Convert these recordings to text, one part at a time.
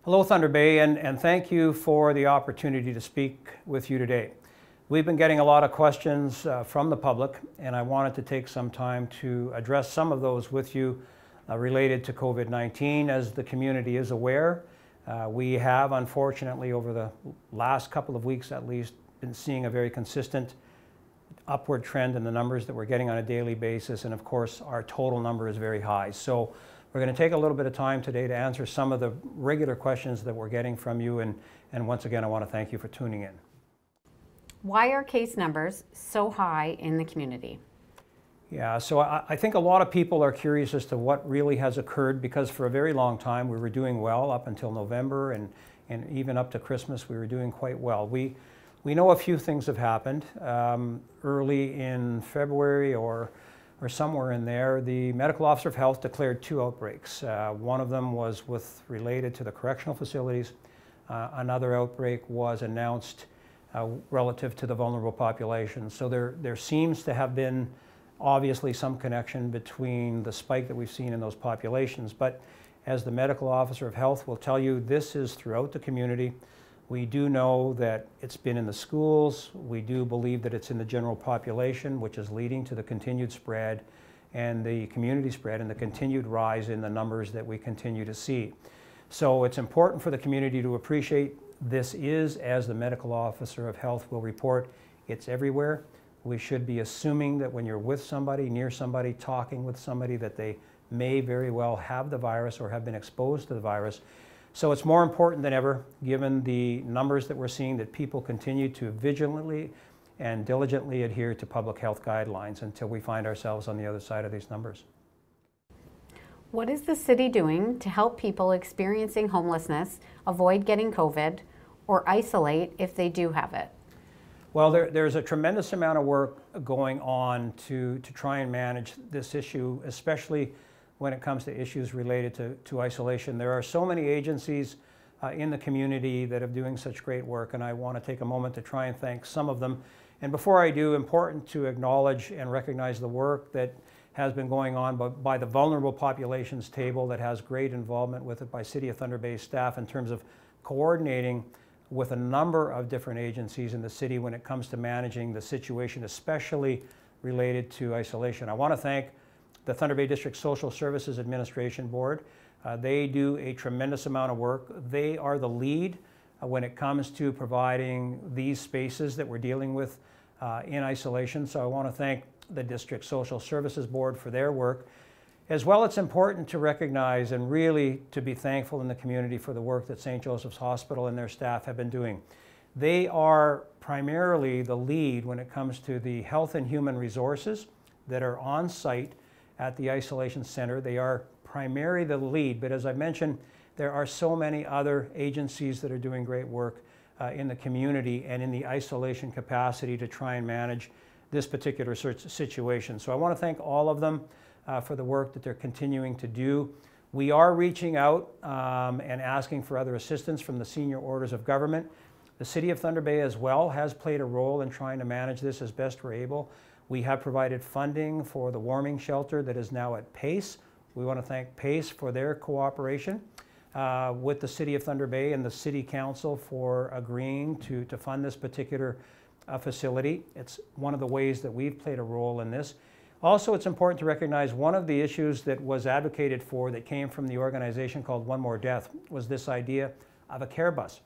Hello, Thunder Bay, and thank you for the opportunity to speak with you today. We've been getting a lot of questions from the public, and I wanted to take some time to address some of those with you related to COVID-19. As the community is aware, we have, unfortunately, over the last couple of weeks at least, been seeing a very consistent upward trend in the numbers that we're getting on a daily basis, and of course our total number is very high. So we're going to take a little bit of time today to answer some of the regular questions that we're getting from you, and once again I want to thank you for tuning in. Why are case numbers so high in the community? Yeah, so I think a lot of people are curious as to what really has occurred, because for a very long time we were doing well up until November, and even up to Christmas we were doing quite well. We know a few things have happened. Early in February or somewhere in there, the medical officer of health declared 2 outbreaks. One of them was related to the correctional facilities. Another outbreak was announced relative to the vulnerable population. So there seems to have been obviously some connection between the spike that we've seen in those populations. But as the medical officer of health will tell you, this is throughout the community. We do know that it's been in the schools. We do believe that it's in the general population, which is leading to the continued spread and the community spread and the continued rise in the numbers that we continue to see. So it's important for the community to appreciate this is, as the medical officer of health will report, it's everywhere. We should be assuming that when you're with somebody, near somebody, talking with somebody, that they may very well have the virus or have been exposed to the virus. So it's more important than ever, given the numbers that we're seeing, that people continue to vigilantly and diligently adhere to public health guidelines until we find ourselves on the other side of these numbers. What is the city doing to help people experiencing homelessness avoid getting COVID or isolate if they do have it? Well, there's a tremendous amount of work going on to try and manage this issue, especially when it comes to issues related to isolation. There are so many agencies in the community that are doing such great work, and I want to take a moment to try and thank some of them. And before I do, important to acknowledge and recognize the work that has been going on by the Vulnerable Populations Table, that has great involvement with it by City of Thunder Bay staff in terms of coordinating with a number of different agencies in the city when it comes to managing the situation, especially related to isolation. I want to thank the Thunder Bay District Social Services Administration Board. They do a tremendous amount of work. They are the lead when it comes to providing these spaces that we're dealing with in isolation. So I want to thank the District Social Services Board for their work. As well, it's important to recognize and really to be thankful in the community for the work that St. Joseph's Hospital and their staff have been doing. They are primarily the lead when it comes to the health and human resources that are on site at the isolation center. They are primarily the lead, but as I mentioned, there are so many other agencies that are doing great work in the community and in the isolation capacity to try and manage this particular situation. So I want to thank all of them for the work that they're continuing to do. We are reaching out and asking for other assistance from the senior orders of government. The City of Thunder Bay as well has played a role in trying to manage this as best we're able. We have provided funding for the warming shelter that is now at PACE. We want to thank PACE for their cooperation with the City of Thunder Bay and the City Council for agreeing to fund this particular facility. It's one of the ways that we've played a role in this. Also, it's important to recognize one of the issues that was advocated for that came from the organization called One More Death was this idea of a care bus.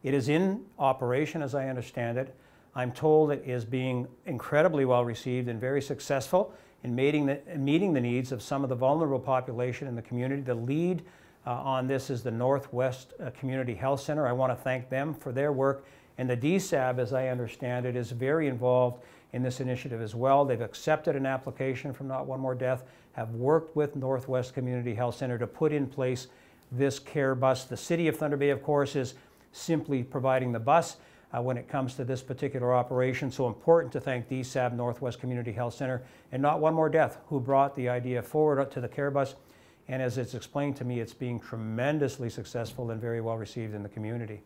It is in operation, as I understand it. I'm told it is being incredibly well received and very successful in meeting the needs of some of the vulnerable population in the community. The lead on this is the Northwest Community Health Center. I want to thank them for their work. And the DSAB, as I understand it, is very involved in this initiative as well. They've accepted an application from Not One More Death, have worked with Northwest Community Health Center to put in place this care bus. The City of Thunder Bay, of course, is simply providing the bus when it comes to this particular operation. So important to thank DSAB, Northwest Community Health Center, and Not One More Death, who brought the idea forward to the care bus. And as it's explained to me, it's being tremendously successful and very well received in the community.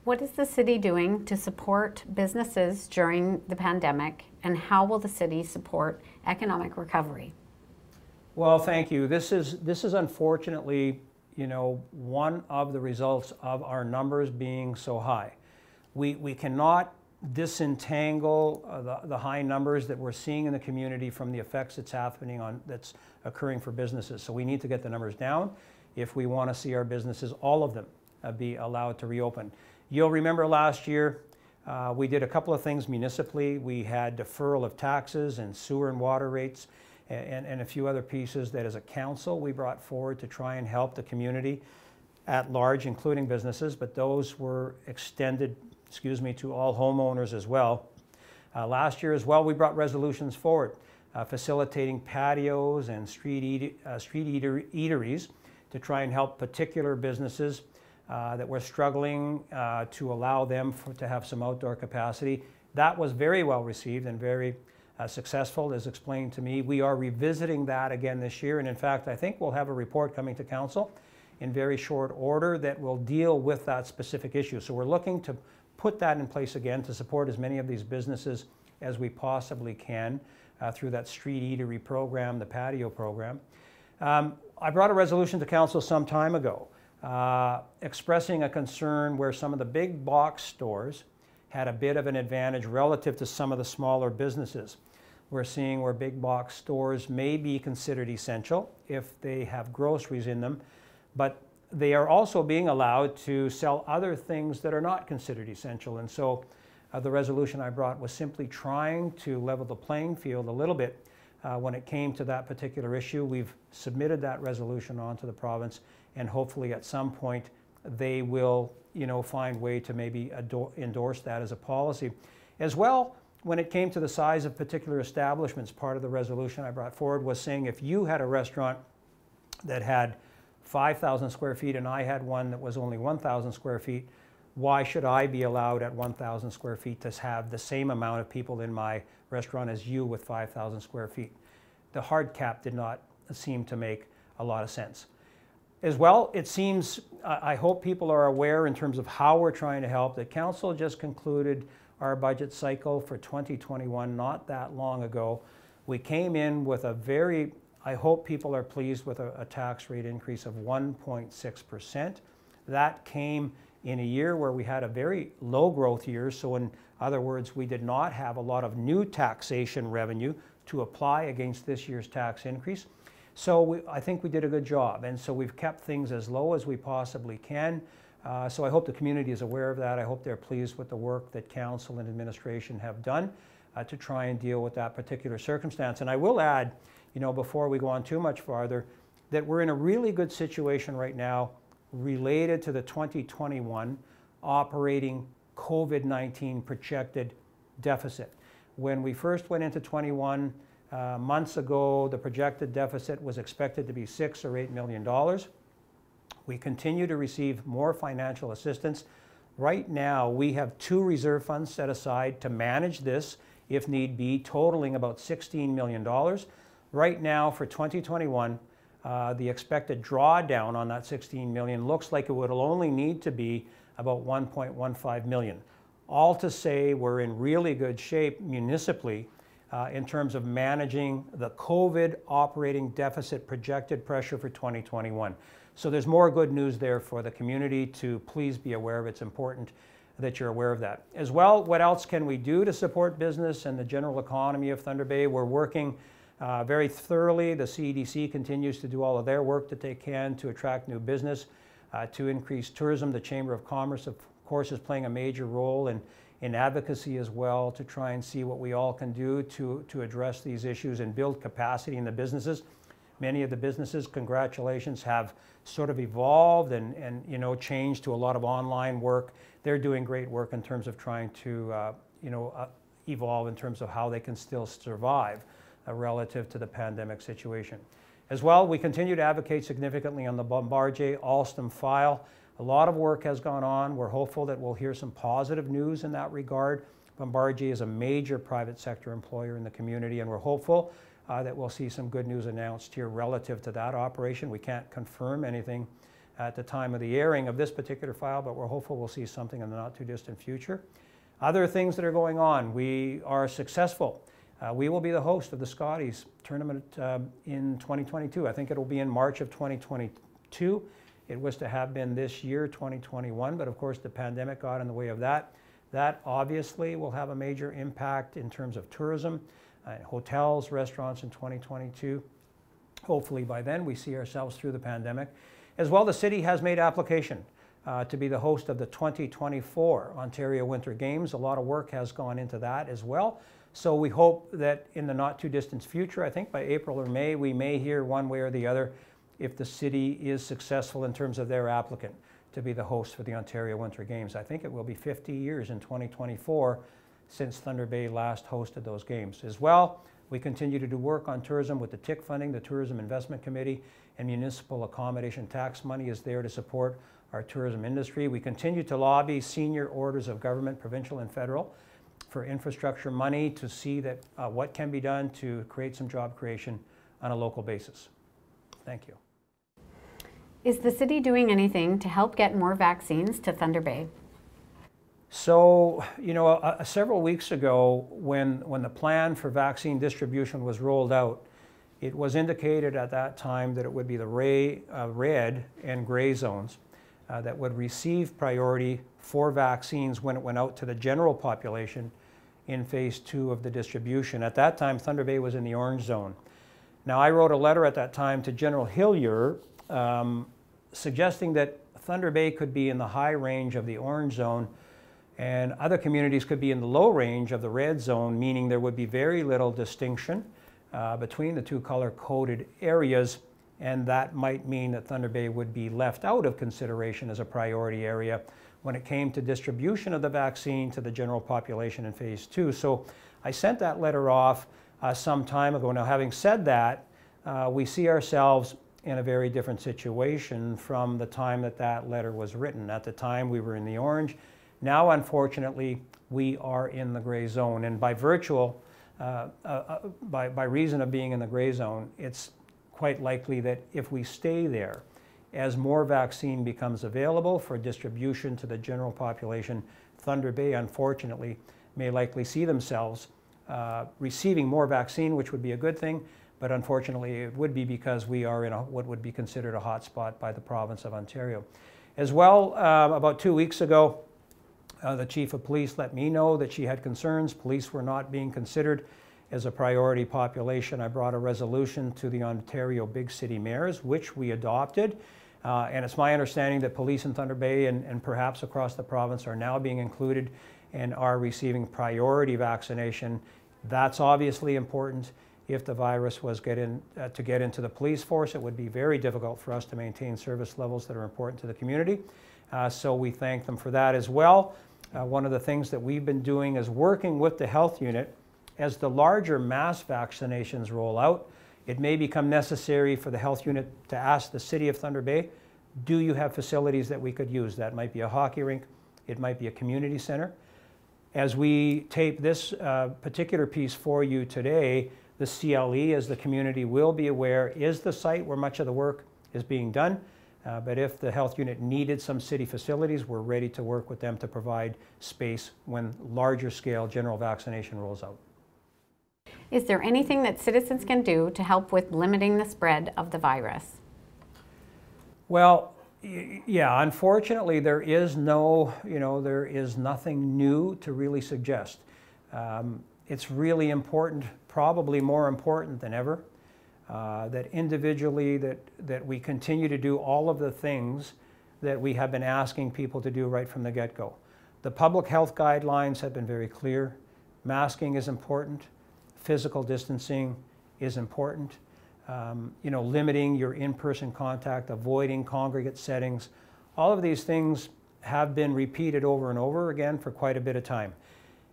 What is the city doing to support businesses during the pandemic, and how will the city support economic recovery? Well, thank you. This is unfortunately, one of the results of our numbers being so high. We cannot disentangle the high numbers that we're seeing in the community from the effects that's occurring for businesses. So we need to get the numbers down if we want to see our businesses, all of them, be allowed to reopen. You'll remember last year we did a couple of things municipally. We had deferral of taxes and sewer and water rates and a few other pieces that as a council we brought forward to try and help the community at large, including businesses, but those were extended to all homeowners as well. Last year as well, we brought resolutions forward, facilitating patios and street eateries to try and help particular businesses that were struggling to allow them to have some outdoor capacity. That was very well received and very successful, as explained to me. We are revisiting that again this year, and in fact, I think we'll have a report coming to council in very short order that will deal with that specific issue. So we're looking to put that in place again to support as many of these businesses as we possibly can through that street eatery program, the patio program. I brought a resolution to council some time ago expressing a concern where some of the big box stores had a bit of an advantage relative to some of the smaller businesses. We're seeing where big box stores may be considered essential if they have groceries in them, but they are also being allowed to sell other things that are not considered essential. And so the resolution I brought was simply trying to level the playing field a little bit when it came to that particular issue. We've submitted that resolution onto the province, and hopefully at some point they will find a way to maybe endorse that as a policy. As well, when it came to the size of particular establishments, part of the resolution I brought forward was saying if you had a restaurant that had 5,000 square feet and I had one that was only 1,000 square feet, why should I be allowed at 1,000 square feet to have the same amount of people in my restaurant as you with 5,000 square feet? The hard cap did not seem to make a lot of sense. As well, it seems, I hope people are aware in terms of how we're trying to help, that council just concluded our budget cycle for 2021 not that long ago. We came in with I hope people are pleased with a tax rate increase of 1.6%. That came in a year where we had a very low growth year. So in other words, we did not have a lot of new taxation revenue to apply against this year's tax increase. So I think we did a good job. And so we've kept things as low as we possibly can. So I hope the community is aware of that. I hope they're pleased with the work that council and administration have done to try and deal with that particular circumstance. And I will add, before we go on too much farther, that we're in a really good situation right now related to the 2021 operating COVID-19 projected deficit. When we first went into 21 months ago, the projected deficit was expected to be $6 or $8 million. We continue to receive more financial assistance. Right now, we have 2 reserve funds set aside to manage this, if need be, totaling about $16 million. Right now, for 2021, the expected drawdown on that $16 million looks like it would only need to be about $1.15 million. All to say we're in really good shape municipally in terms of managing the COVID operating deficit projected pressure for 2021. So there's more good news there for the community to please be aware of. It's important that you're aware of that. As well, what else can we do to support business and the general economy of Thunder Bay? We're working very thoroughly. The CDC continues to do all of their work that they can to attract new business, to increase tourism. The Chamber of Commerce, of course, is playing a major role in advocacy as well to try and see what we all can do to address these issues and build capacity in the businesses. Many of the businesses, congratulations, have sort of evolved and changed to a lot of online work. They're doing great work in terms of trying to evolve in terms of how they can still survive relative to the pandemic situation. As well, we continue to advocate significantly on the Bombardier-Alstom file. A lot of work has gone on. We're hopeful that we'll hear some positive news in that regard. Bombardier is a major private sector employer in the community, and we're hopeful that we'll see some good news announced here relative to that operation. We can't confirm anything at the time of the airing of this particular file, but we're hopeful we'll see something in the not too distant future. Other things that are going on, we are successful. We will be the host of the Scotties tournament in 2022. I think it will be in March of 2022. It was to have been this year, 2021, but of course the pandemic got in the way of that. That obviously will have a major impact in terms of tourism, hotels, restaurants in 2022. Hopefully by then we see ourselves through the pandemic. As well, the city has made application to be the host of the 2024 Ontario Winter Games. A lot of work has gone into that as well. So we hope that in the not too distant future, I think by April or May, we may hear one way or the other if the city is successful in terms of their applicant to be the host for the Ontario Winter Games. I think it will be 50 years in 2024 since Thunder Bay last hosted those games. As well, we continue to do work on tourism with the TIC funding, the Tourism Investment Committee, and municipal accommodation tax money is there to support our tourism industry. We continue to lobby senior orders of government, provincial and federal, for infrastructure money to see that what can be done to create some job creation on a local basis. Thank you. Is the city doing anything to help get more vaccines to Thunder Bay? So, you know, several weeks ago when the plan for vaccine distribution was rolled out, it was indicated at that time that it would be the red and gray zones that would receive priority for vaccines when it went out to the general population in phase 2 of the distribution. At that time, Thunder Bay was in the orange zone. Now, I wrote a letter at that time to General Hillier suggesting that Thunder Bay could be in the high range of the orange zone and other communities could be in the low range of the red zone, meaning there would be very little distinction between the two color-coded areas, and that might mean that Thunder Bay would be left out of consideration as a priority area when it came to distribution of the vaccine to the general population in phase 2. So I sent that letter off some time ago. Now, having said that, we see ourselves in a very different situation from the time that that letter was written. At the time, we were in the orange. Now, unfortunately, we are in the gray zone. And by by reason of being in the gray zone, it's quite likely that if we stay there, as more vaccine becomes available for distribution to the general population, Thunder Bay, unfortunately, may likely see themselves receiving more vaccine, which would be a good thing, but unfortunately it would be because we are in what would be considered a hot spot by the province of Ontario. As well, about 2 weeks ago, the chief of police let me know that she had concerns. Police were not being considered as a priority population. I brought a resolution to the Ontario Big City Mayors, which we adopted. And it's my understanding that police in Thunder Bay and perhaps across the province are now being included and are receiving priority vaccination. That's obviously important. If the virus was to get into the police force, it would be very difficult for us to maintain service levels that are important to the community. So we thank them for that as well. One of the things that we've been doing is working with the health unit. As the larger mass vaccinations roll out, it may become necessary for the health unit to ask the City of Thunder Bay, do you have facilities that we could use? That might be a hockey rink, it might be a community center. As we tape this particular piece for you today, the CLE, as the community will be aware, is the site where much of the work is being done. But if the health unit needed some city facilities, we're ready to work with them to provide space when larger scale general vaccination rolls out. Is there anything that citizens can do to help with limiting the spread of the virus? Well, yeah, unfortunately, there is nothing new to really suggest. It's really important, probably more important than ever, that individually that we continue to do all of the things that we have been asking people to do right from the get-go. The public health guidelines have been very clear. Masking is important. Physical distancing is important. Limiting your in-person contact, avoiding congregate settings. All of these things have been repeated over and over again for quite a bit of time.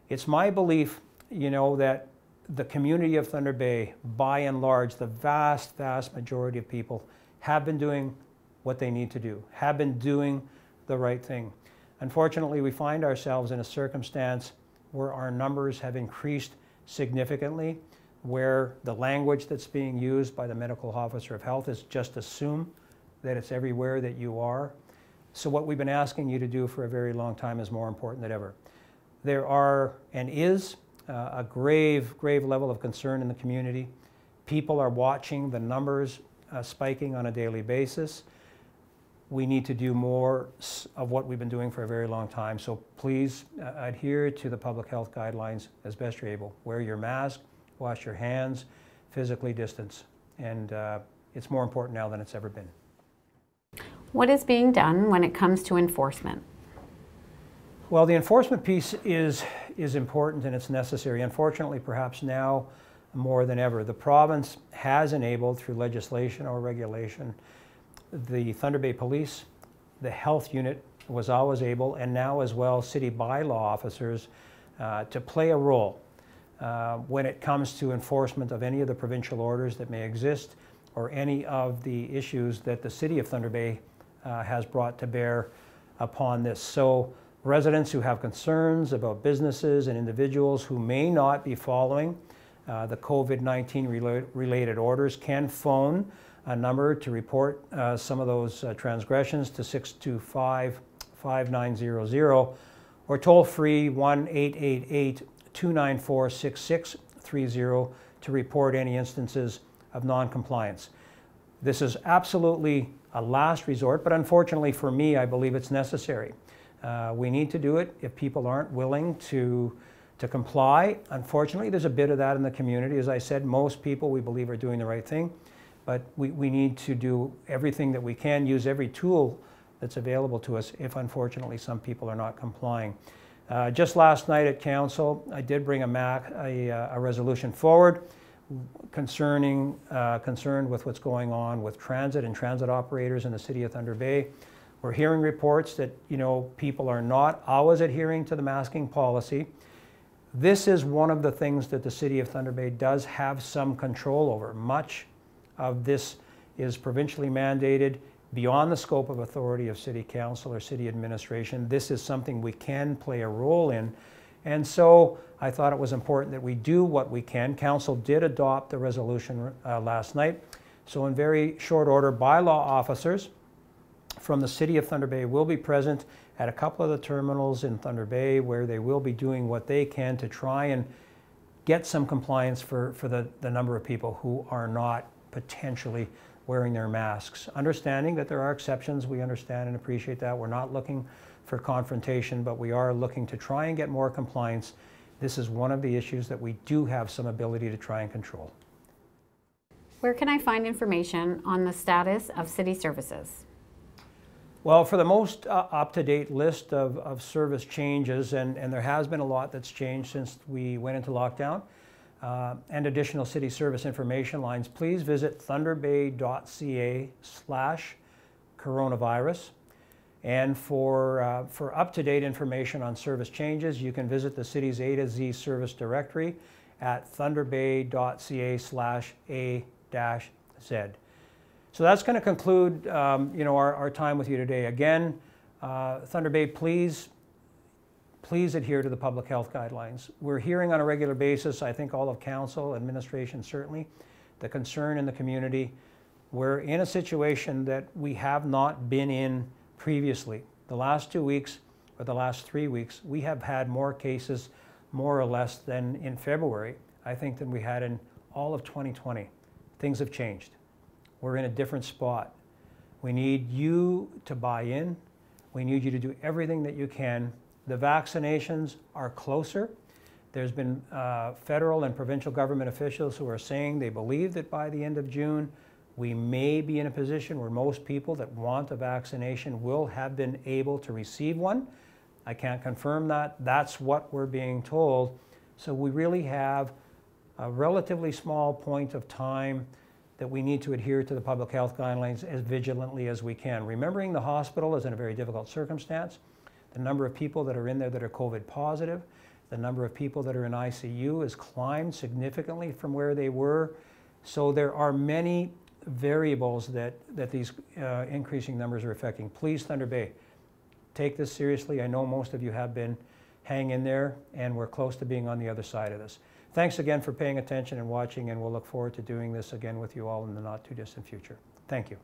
It's my belief, that the community of Thunder Bay, by and large, the vast, vast majority of people have been doing what they need to do, have been doing the right thing. Unfortunately, we find ourselves in a circumstance where our numbers have increased significantly, where the language that's being used by the medical officer of health is just assume that it's everywhere that you are. So what we've been asking you to do for a very long time is more important than ever. There are and is a grave level of concern in the community. People are watching the numbers spiking on a daily basis. we need to do more of what we've been doing for a very long time. So please adhere to the public health guidelines as best you're able. Wear your mask, wash your hands, physically distance. And it's more important now than it's ever been. What is being done when it comes to enforcement? Well, the enforcement piece is important and it's necessary. Unfortunately, perhaps now more than ever, the province has enabled through legislation or regulation the Thunder Bay Police, the health unit was always able, and now as well city bylaw officers to play a role when it comes to enforcement of any of the provincial orders that may exist or any of the issues that the city of Thunder Bay has brought to bear upon this. So residents who have concerns about businesses and individuals who may not be following the COVID-19 related orders can phone a number to report some of those transgressions to 625-5900 or toll free 1-888-294-6630 to report any instances of non-compliance. This is absolutely a last resort, but unfortunately for me, I believe it's necessary. We need to do it if people aren't willing to comply. Unfortunately, there's a bit of that in the community. As I said, most people we believe are doing the right thing, but we need to do everything that we can, use every tool that's available to us if unfortunately some people are not complying. Just last night at Council, I did bring a resolution forward concerned with what's going on with transit and transit operators in the city of Thunder Bay. We're hearing reports that, people are not always adhering to the masking policy. This is one of the things that the city of Thunder Bay does have some control over. Much of this is provincially mandated beyond the scope of authority of city council or city administration. This is something we can play a role in. And so I thought it was important that we do what we can. Council did adopt the resolution last night. So in very short order, bylaw officers from the city of Thunder Bay will be present at a couple of the terminals in Thunder Bay where they will be doing what they can to try and get some compliance for the number of people who are not potentially wearing their masks. Understanding that there are exceptions, we understand and appreciate that. We're not looking for confrontation, but we are looking to try and get more compliance. This is one of the issues that we do have some ability to try and control. Where can I find information on the status of city services? Well, for the most up-to-date list of service changes, and there has been a lot that's changed since we went into lockdown, and additional city service information lines, please visit thunderbay.ca/coronavirus. And for up-to-date information on service changes, you can visit the city's A to Z service directory at thunderbay.ca/A-Z. So that's going to conclude our time with you today. Again, Thunder Bay, please adhere to the public health guidelines. We're hearing on a regular basis, I think all of council, administration certainly, the concern in the community. We're in a situation that we have not been in previously. The last 2 weeks, or the last 3 weeks, we have had more cases, more or less, than in February, I think, than we had in all of 2020. Things have changed. We're in a different spot. We need you to buy in. We need you to do everything that you can. The vaccinations are closer. There's been federal and provincial government officials who are saying they believe that by the end of June, we may be in a position where most people that want a vaccination will have been able to receive one. I can't confirm that. That's what we're being told. So we really have a relatively small point of time that we need to adhere to the public health guidelines as vigilantly as we can. Remembering the hospital is in a very difficult circumstance. The number of people that are in there that are COVID positive, the number of people that are in ICU has climbed significantly from where they were. So there are many variables that these increasing numbers are affecting. Please, Thunder Bay, take this seriously. I know most of you have been. Hang in there, and we're close to being on the other side of this. Thanks again for paying attention and watching, and we'll look forward to doing this again with you all in the not too distant future. Thank you.